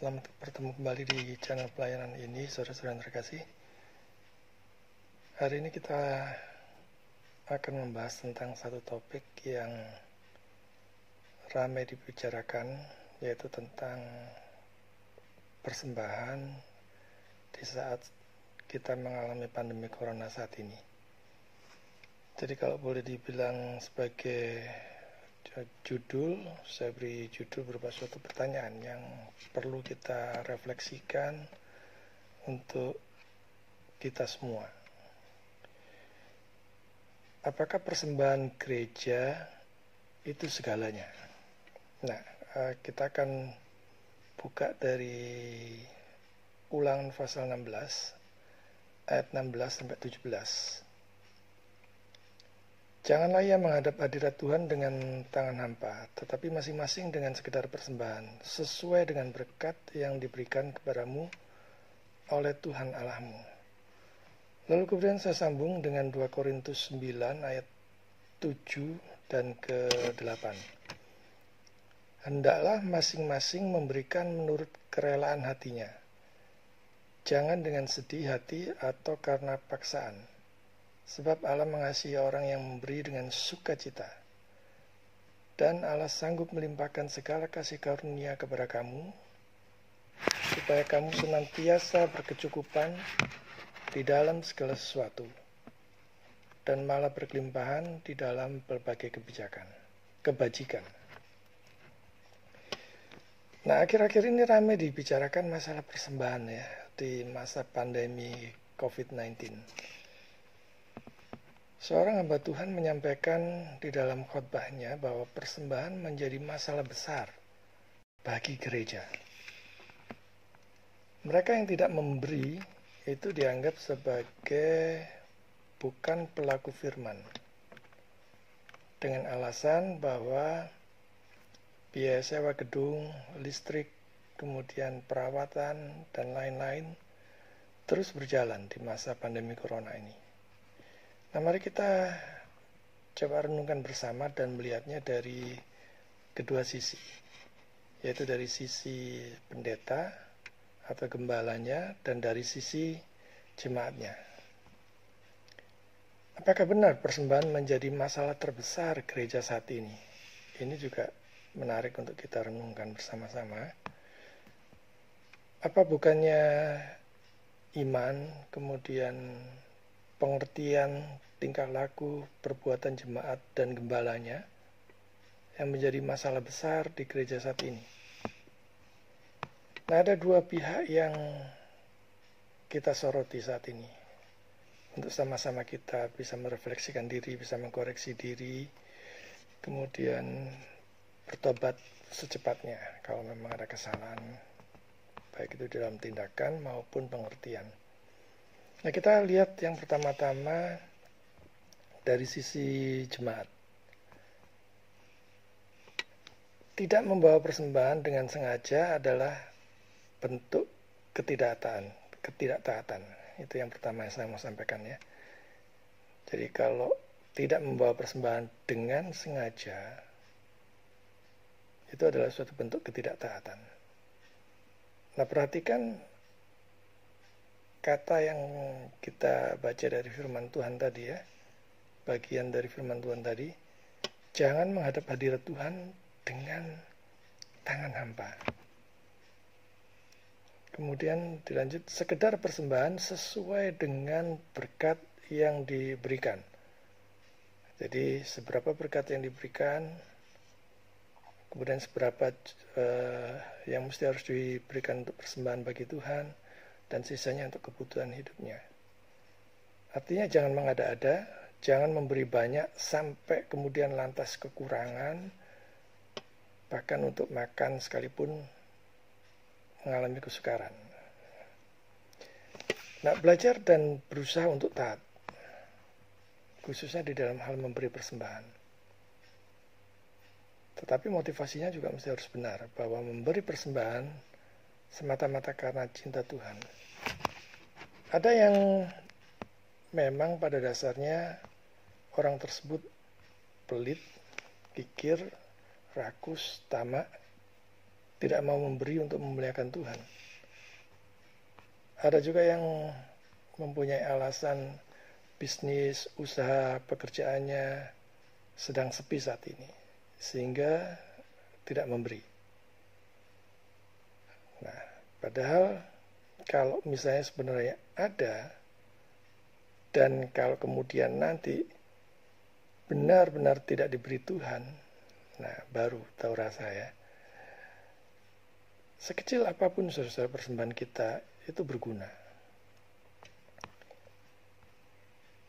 selamat bertemu kembali di channel pelayanan ini, saudara-saudara yang terkasih. Hari ini kita akan membahas tentang satu topik yang ramai dibicarakan, yaitu tentang persembahan di saat kita mengalami pandemi corona saat ini. Jadi kalau boleh dibilang sebagai judul, saya beri judul berupa suatu pertanyaan yang perlu kita refleksikan untuk kita semua. Apakah persembahan gereja itu segalanya? Nah, kita akan buka dari Ulangan pasal 16 ayat 16 sampai 17. Janganlah ia menghadap hadirat Tuhan dengan tangan hampa, tetapi masing-masing dengan sekedar persembahan, sesuai dengan berkat yang diberikan kepadamu oleh Tuhan Allahmu. Lalu kemudian saya sambung dengan 2 Korintus 9 ayat 7 dan ke-8. Hendaklah masing-masing memberikan menurut kerelaan hatinya, jangan dengan sedih hati atau karena paksaan. Sebab Allah mengasihi orang yang memberi dengan sukacita. Dan Allah sanggup melimpahkan segala kasih karunia kepada kamu, supaya kamu senantiasa berkecukupan di dalam segala sesuatu, dan malah berkelimpahan di dalam berbagai kebajikan. Nah, akhir-akhir ini ramai dibicarakan masalah persembahan ya, di masa pandemi COVID-19. Seorang hamba Tuhan menyampaikan di dalam khotbahnya bahwa persembahan menjadi masalah besar bagi gereja. Mereka yang tidak memberi itu dianggap sebagai bukan pelaku firman, dengan alasan bahwa biaya sewa gedung, listrik, kemudian perawatan, dan lain-lain terus berjalan di masa pandemi corona ini. Nah, mari kita coba renungkan bersama dan melihatnya dari kedua sisi, yaitu dari sisi pendeta atau gembalanya dan dari sisi jemaatnya. Apakah benar persembahan menjadi masalah terbesar gereja saat ini? Ini juga menarik untuk kita renungkan bersama-sama. Apa bukannya iman, kemudian pengertian tingkah laku, perbuatan jemaat dan gembalanya yang menjadi masalah besar di gereja saat ini? Nah, ada dua pihak yang kita soroti saat ini untuk sama-sama kita bisa merefleksikan diri, bisa mengkoreksi diri, kemudian bertobat secepatnya kalau memang ada kesalahan, baik itu dalam tindakan maupun pengertian. Nah, kita lihat yang pertama-tama dari sisi jemaat. Tidak membawa persembahan dengan sengaja adalah bentuk ketidaktaatan. Itu yang pertama yang saya mau sampaikan ya. Jadi kalau tidak membawa persembahan dengan sengaja, itu adalah suatu bentuk ketidaktaatan. Nah, perhatikan kata yang kita baca dari firman Tuhan tadi ya, bagian dari firman Tuhan tadi, jangan menghadap hadirat Tuhan dengan tangan hampa. Kemudian dilanjut, sekedar persembahan sesuai dengan berkat yang diberikan. Jadi seberapa berkat yang diberikan, kemudian seberapa yang mesti harus diberikan untuk persembahan bagi Tuhan, dan sisanya untuk kebutuhan hidupnya. Artinya jangan mengada-ada, jangan memberi banyak sampai kemudian lantas kekurangan, bahkan untuk makan sekalipun mengalami kesukaran. Nah, belajar dan berusaha untuk taat, khususnya di dalam hal memberi persembahan. Tetapi motivasinya juga mesti harus benar, bahwa memberi persembahan semata-mata karena cinta Tuhan. Ada yang memang pada dasarnya orang tersebut pelit, kikir, rakus, tamak, tidak mau memberi untuk memuliakan Tuhan. Ada juga yang mempunyai alasan bisnis, usaha, pekerjaannya sedang sepi saat ini, sehingga tidak memberi. Nah, padahal kalau misalnya sebenarnya ada, dan kalau kemudian nanti benar-benar tidak diberi Tuhan, nah baru tahu rasa ya. Sekecil apapun saudara persembahan kita itu berguna.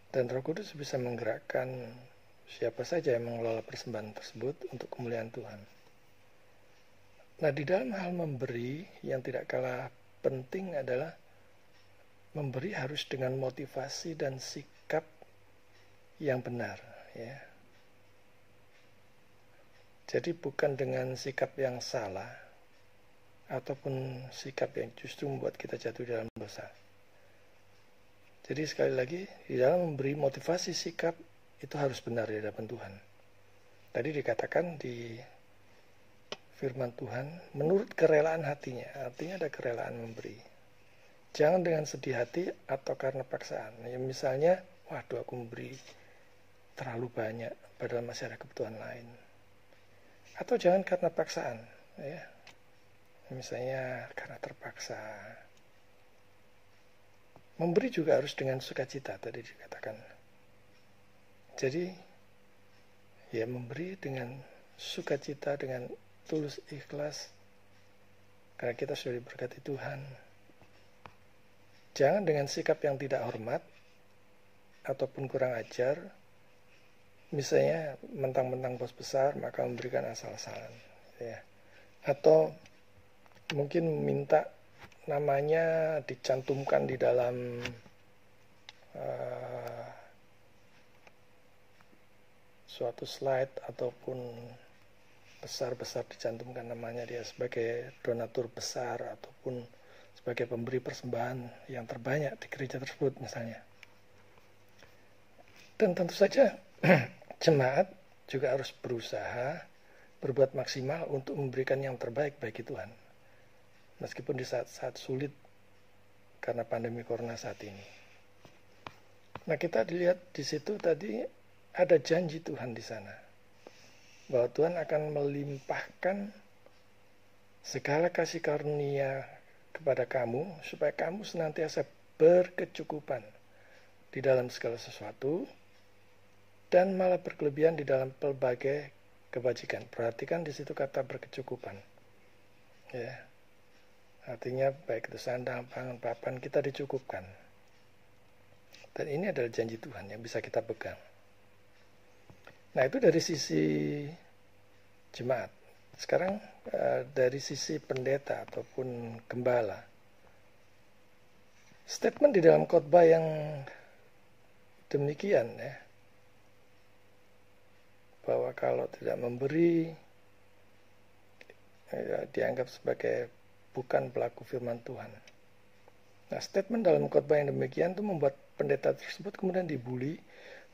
Dan Roh Kudus bisa menggerakkan siapa saja yang mengelola persembahan tersebut untuk kemuliaan Tuhan. Nah, di dalam hal memberi yang tidak kalah penting adalah memberi harus dengan motivasi dan sikap yang benar, ya. Jadi bukan dengan sikap yang salah ataupun sikap yang justru membuat kita jatuh dalam dosa. Jadi sekali lagi, di dalam memberi motivasi sikap itu harus benar di hadapan Tuhan. Tadi dikatakan di firman Tuhan, menurut kerelaan hatinya, artinya ada kerelaan memberi. Jangan dengan sedih hati atau karena paksaan. Ya, misalnya, waduh aku memberi terlalu banyak, padahal masih ada kebutuhan lain. Atau jangan karena paksaan, ya. Misalnya karena terpaksa. Memberi juga harus dengan sukacita tadi dikatakan. Jadi ya memberi dengan sukacita, dengan tulus ikhlas, karena kita sudah diberkati Tuhan. Jangan dengan sikap yang tidak hormat ataupun kurang ajar. Misalnya mentang-mentang bos besar maka memberikan asal-asalan, ya. Atau mungkin minta namanya dicantumkan di dalam suatu slide ataupun besar-besar dicantumkan namanya dia sebagai donatur besar ataupun sebagai pemberi persembahan yang terbanyak di gereja tersebut misalnya. Dan tentu saja jemaat juga harus berusaha berbuat maksimal untuk memberikan yang terbaik bagi Tuhan. Meskipun di saat-saat sulit karena pandemi corona saat ini. Nah, kita dilihat di situ tadi ada janji Tuhan di sana. Bahwa Tuhan akan melimpahkan segala kasih karunia kepada kamu supaya kamu senantiasa berkecukupan di dalam segala sesuatu dan malah berkelebihan di dalam pelbagai kebajikan. Perhatikan di situ kata berkecukupan. Ya. Artinya baik itu sandang, pangan, papan, kita dicukupkan. Dan ini adalah janji Tuhan yang bisa kita pegang. Nah, itu dari sisi jemaat. Sekarang dari sisi pendeta ataupun gembala. Statement di dalam khotbah yang demikian ya, bahwa kalau tidak memberi ya, dianggap sebagai bukan pelaku firman Tuhan. Nah, statement dalam khotbah yang demikian itu membuat pendeta tersebut kemudian dibully.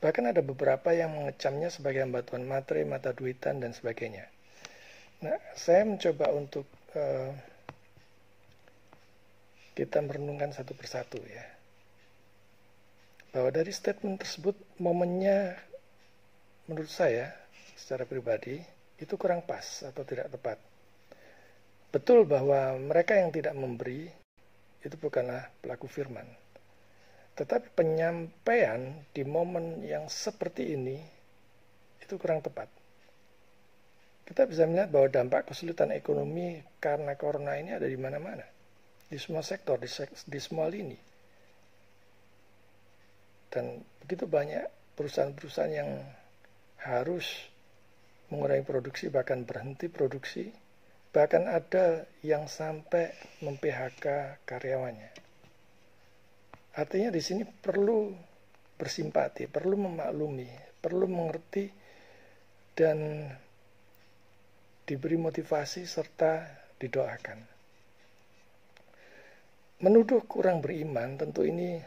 Bahkan ada beberapa yang mengecamnya sebagai hamba Tuhan matre, mata duitan, dan sebagainya. Nah, saya mencoba untuk kita merenungkan satu persatu ya. Bahwa dari statement tersebut momennya menurut saya secara pribadi itu kurang pas atau tidak tepat. Betul bahwa mereka yang tidak memberi itu bukanlah pelaku firman. Tetapi penyampaian di momen yang seperti ini itu kurang tepat. Kita bisa melihat bahwa dampak kesulitan ekonomi karena corona ini ada di mana-mana. Di semua sektor, di semua lini. Dan begitu banyak perusahaan-perusahaan yang harus mengurangi produksi, bahkan berhenti produksi. Bahkan ada yang sampai mem-PHK karyawannya. Artinya di sini perlu bersimpati, perlu memaklumi, perlu mengerti dan diberi motivasi serta didoakan. Menuduh kurang beriman tentu ini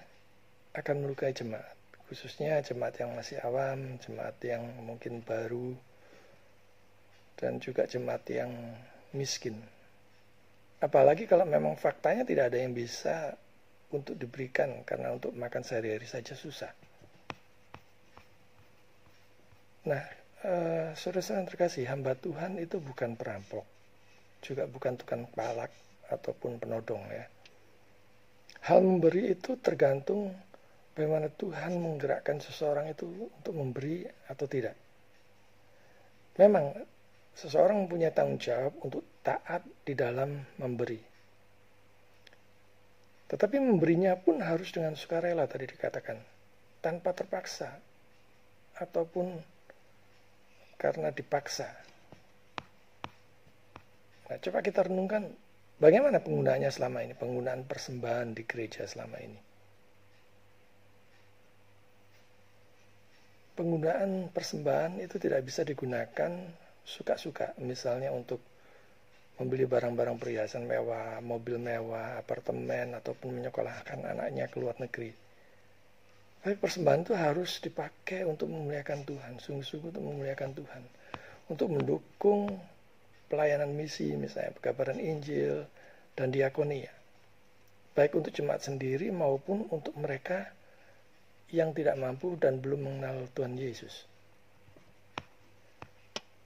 akan melukai jemaat, khususnya jemaat yang masih awam, jemaat yang mungkin baru, dan juga jemaat yang miskin. Apalagi kalau memang faktanya tidak ada yang bisa untuk diberikan, karena untuk makan sehari-hari saja susah. Nah, saudara-saudara yang terkasih, hamba Tuhan itu bukan perampok, juga bukan tukang palak ataupun penodong ya. Hal memberi itu tergantung bagaimana Tuhan menggerakkan seseorang itu untuk memberi atau tidak. Memang seseorang mempunyai tanggung jawab untuk taat di dalam memberi. Tetapi memberinya pun harus dengan sukarela tadi dikatakan, tanpa terpaksa ataupun karena dipaksa. Nah, coba kita renungkan bagaimana penggunaannya selama ini, penggunaan persembahan di gereja selama ini. Penggunaan persembahan itu tidak bisa digunakan suka-suka, misalnya untuk membeli barang-barang perhiasan mewah, mobil mewah, apartemen, ataupun menyekolahkan anaknya ke luar negeri. Tapi persembahan itu harus dipakai untuk memuliakan Tuhan, sungguh-sungguh untuk memuliakan Tuhan, untuk mendukung pelayanan misi, misalnya pengabaran Injil dan diakonia, baik untuk jemaat sendiri maupun untuk mereka yang tidak mampu dan belum mengenal Tuhan Yesus.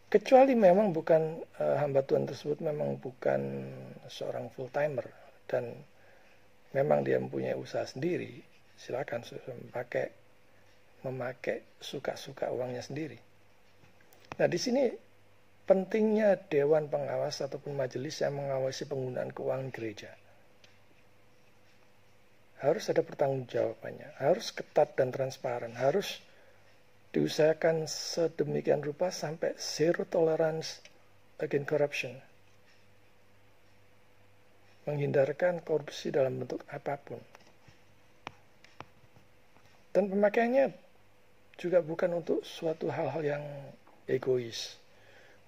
Kecuali memang bukan hamba Tuhan tersebut memang bukan seorang full timer dan memang dia mempunyai usaha sendiri, silakan memakai suka-suka uangnya sendiri. Nah, di sini pentingnya dewan pengawas ataupun majelis yang mengawasi penggunaan keuangan gereja. Harus ada pertanggungjawabannya, harus ketat dan transparan, harus diusahakan sedemikian rupa sampai zero tolerance against corruption. Menghindarkan korupsi dalam bentuk apapun. Dan pemakaiannya juga bukan untuk suatu hal-hal yang egois,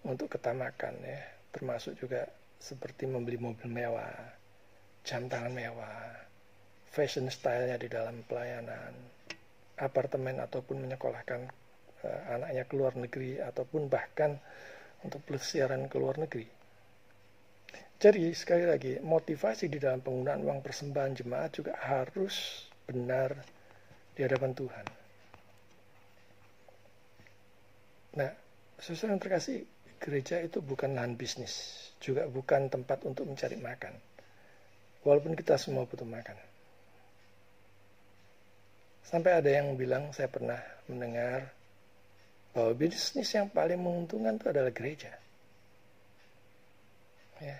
untuk ketamakan ya, termasuk juga seperti membeli mobil mewah, jam tangan mewah, fashion style-nya di dalam pelayanan, apartemen ataupun menyekolahkan anaknya ke luar negeri ataupun bahkan untuk pelesiran ke luar negeri. Jadi sekali lagi, motivasi di dalam penggunaan uang persembahan jemaat juga harus benar di hadapan Tuhan. Nah, saudara yang terkasih, gereja itu bukan lahan bisnis, juga bukan tempat untuk mencari makan. Walaupun kita semua butuh makan. Sampai ada yang bilang, saya pernah mendengar bahwa bisnis yang paling menguntungkan itu adalah gereja. Ya.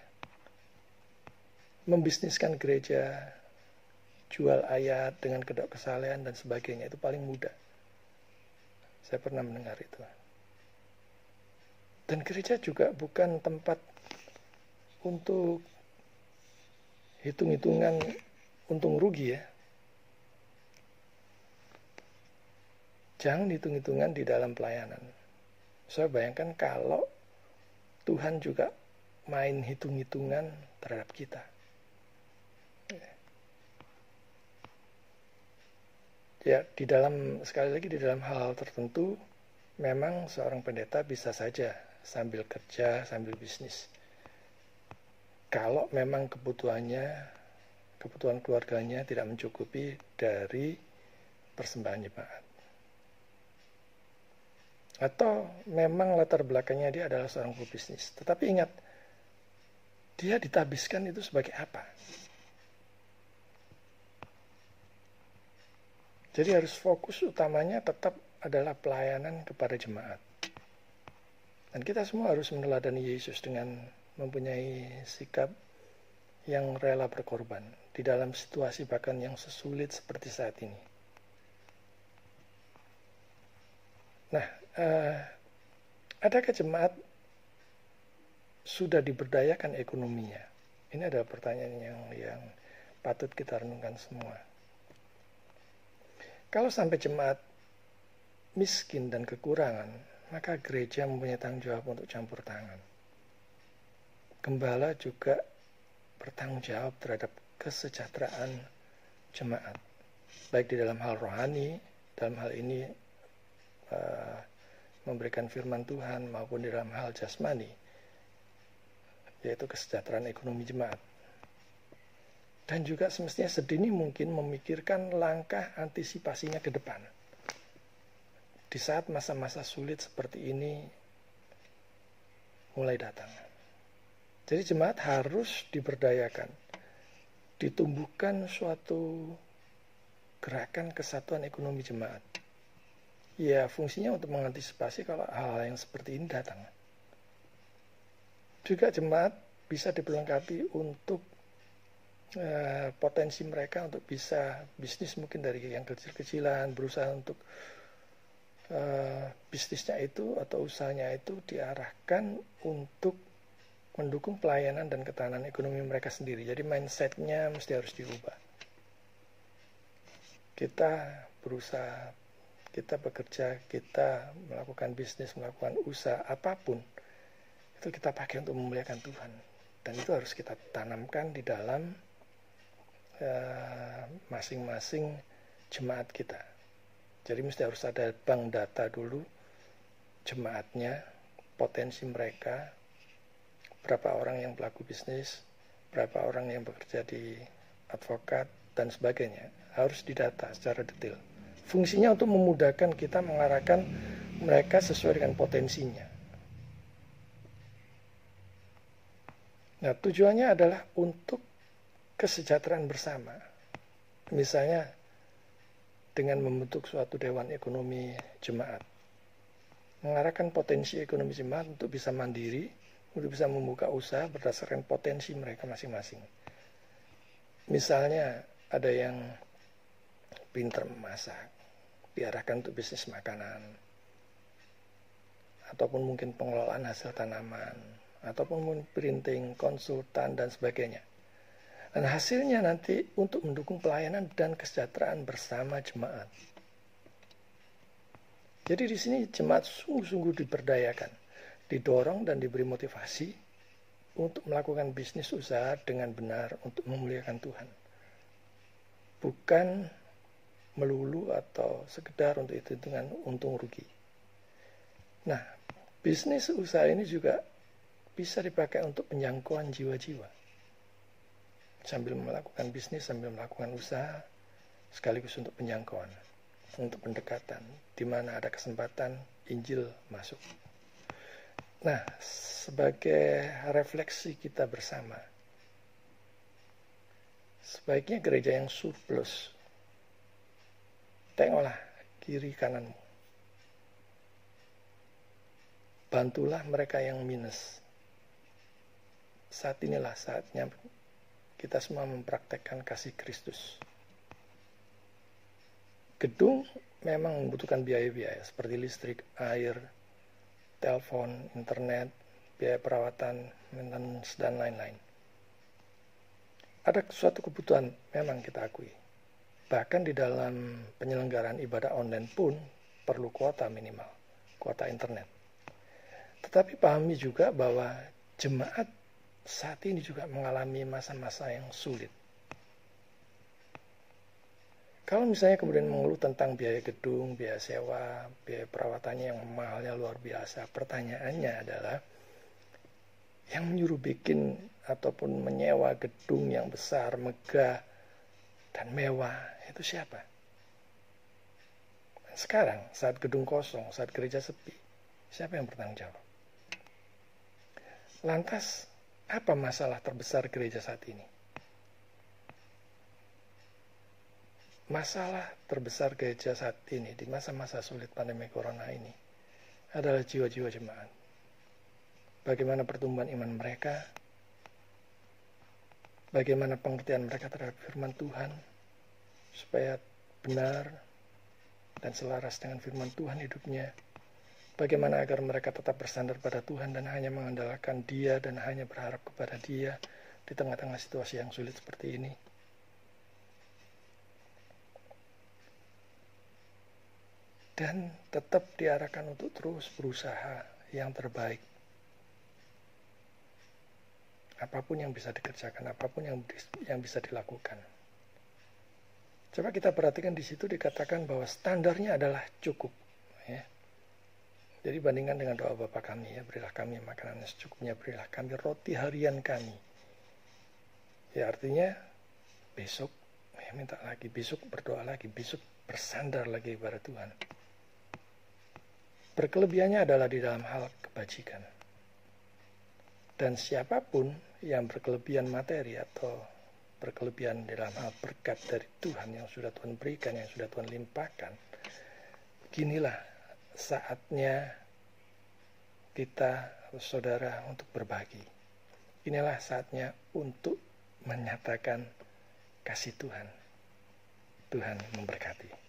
Membisniskan gereja, jual ayat dengan kedok kesalehan dan sebagainya, itu paling mudah. Saya pernah mendengar itu. Dan gereja juga bukan tempat untuk hitung-hitungan untung rugi ya. Jangan hitung-hitungan di dalam pelayanan. Saya bayangkan kalau Tuhan juga main hitung-hitungan terhadap kita. Ya, sekali lagi di dalam hal-hal tertentu, memang seorang pendeta bisa saja sambil kerja, sambil bisnis. Kalau memang kebutuhan keluarganya tidak mencukupi dari persembahan jemaat. Atau memang latar belakangnya dia adalah seorang pebisnis. Tetapi ingat, dia ditabiskan itu sebagai apa? Jadi harus fokus utamanya tetap adalah pelayanan kepada jemaat. Dan kita semua harus meneladani Yesus dengan mempunyai sikap yang rela berkorban di dalam situasi bahkan yang sesulit seperti saat ini. Nah, adakah jemaat sudah diberdayakan ekonominya? Ini adalah pertanyaan yang patut kita renungkan semua. Kalau sampai jemaat miskin dan kekurangan, maka gereja mempunyai tanggung jawab untuk campur tangan. Gembala juga bertanggung jawab terhadap kesejahteraan jemaat, baik di dalam hal rohani, dalam hal ini memberikan firman Tuhan, maupun di dalam hal jasmani, yaitu kesejahteraan ekonomi jemaat. Dan juga semestinya sedini mungkin memikirkan langkah antisipasinya ke depan. Di saat masa-masa sulit seperti ini mulai datang. Jadi jemaat harus diberdayakan, ditumbuhkan suatu gerakan kesatuan ekonomi jemaat. Ya, fungsinya untuk mengantisipasi kalau hal-hal yang seperti ini datang. Juga jemaat bisa diperlengkapi untuk potensi mereka untuk bisa bisnis mungkin dari yang kecil-kecilan, berusaha untuk bisnisnya itu atau usahanya itu diarahkan untuk mendukung pelayanan dan ketahanan ekonomi mereka sendiri. Jadi mindsetnya mesti harus diubah. Kita berusaha, kita bekerja, kita melakukan bisnis, melakukan usaha apapun, itu kita pakai untuk memuliakan Tuhan. Dan itu harus kita tanamkan di dalam masing-masing jemaat kita. Jadi mesti harus ada bank data dulu jemaatnya, potensi mereka, berapa orang yang pelaku bisnis, berapa orang yang bekerja di advokat, dan sebagainya. Harus didata secara detail. Fungsinya untuk memudahkan kita mengarahkan mereka sesuai dengan potensinya. Nah, tujuannya adalah untuk kesejahteraan bersama. Misalnya dengan membentuk suatu dewan ekonomi jemaat. Mengarahkan potensi ekonomi jemaat untuk bisa mandiri, untuk bisa membuka usaha berdasarkan potensi mereka masing-masing. Misalnya ada yang pintar memasak, diarahkan untuk bisnis makanan, ataupun mungkin pengelolaan hasil tanaman, ataupun printing, konsultan, dan sebagainya. Dan hasilnya nanti untuk mendukung pelayanan dan kesejahteraan bersama jemaat. Jadi di sini jemaat sungguh-sungguh diberdayakan, didorong dan diberi motivasi untuk melakukan bisnis usaha dengan benar untuk memuliakan Tuhan. Bukan melulu atau sekedar untuk itu dengan untung rugi. Nah, bisnis usaha ini juga bisa dipakai untuk penjangkauan jiwa-jiwa. Sambil melakukan bisnis, sambil melakukan usaha, sekaligus untuk penjangkauan, untuk pendekatan, di mana ada kesempatan Injil masuk. Nah, sebagai refleksi kita bersama, sebaiknya gereja yang surplus, tengoklah kiri kananmu. Bantulah mereka yang minus. Saat inilah saatnya kita semua mempraktekkan kasih Kristus. Gedung memang membutuhkan biaya-biaya seperti listrik, air, telepon, internet, biaya perawatan, maintenance, dan lain-lain. Ada suatu kebutuhan memang kita akui. Bahkan di dalam penyelenggaraan ibadah online pun perlu kuota minimal, kuota internet. Tetapi pahami juga bahwa jemaat saat ini juga mengalami masa-masa yang sulit. Kalau misalnya kemudian mengeluh tentang biaya gedung, biaya sewa, biaya perawatannya yang mahalnya luar biasa, pertanyaannya adalah yang menyuruh bikin ataupun menyewa gedung yang besar, megah, dan mewah, itu siapa? Sekarang, saat gedung kosong, saat gereja sepi, siapa yang bertanggung jawab? Lantas, apa masalah terbesar gereja saat ini? Masalah terbesar gereja saat ini di masa-masa sulit pandemi corona ini adalah jiwa-jiwa jemaat. Bagaimana pertumbuhan iman mereka, bagaimana pengertian mereka terhadap firman Tuhan, supaya benar dan selaras dengan firman Tuhan hidupnya. Bagaimana agar mereka tetap bersandar pada Tuhan dan hanya mengandalkan Dia dan hanya berharap kepada Dia di tengah-tengah situasi yang sulit seperti ini. Dan tetap diarahkan untuk terus berusaha yang terbaik. Apapun yang bisa dikerjakan, apapun yang bisa dilakukan. Coba kita perhatikan di situ dikatakan bahwa standarnya adalah cukup. Ya. Jadi bandingkan dengan doa Bapa kami, ya, berilah kami makanan yang secukupnya, berilah kami roti harian kami. Ya, artinya besok minta lagi, besok berdoa lagi, besok bersandar lagi kepada Tuhan. Berkelebihannya adalah di dalam hal kebajikan. Dan siapapun yang berkelebihan materi atau berkelebihan dalam hal berkat dari Tuhan yang sudah Tuhan berikan, yang sudah Tuhan limpahkan, ginilah saatnya kita, saudara, untuk berbagi. Inilah saatnya untuk menyatakan kasih Tuhan. Tuhan memberkati.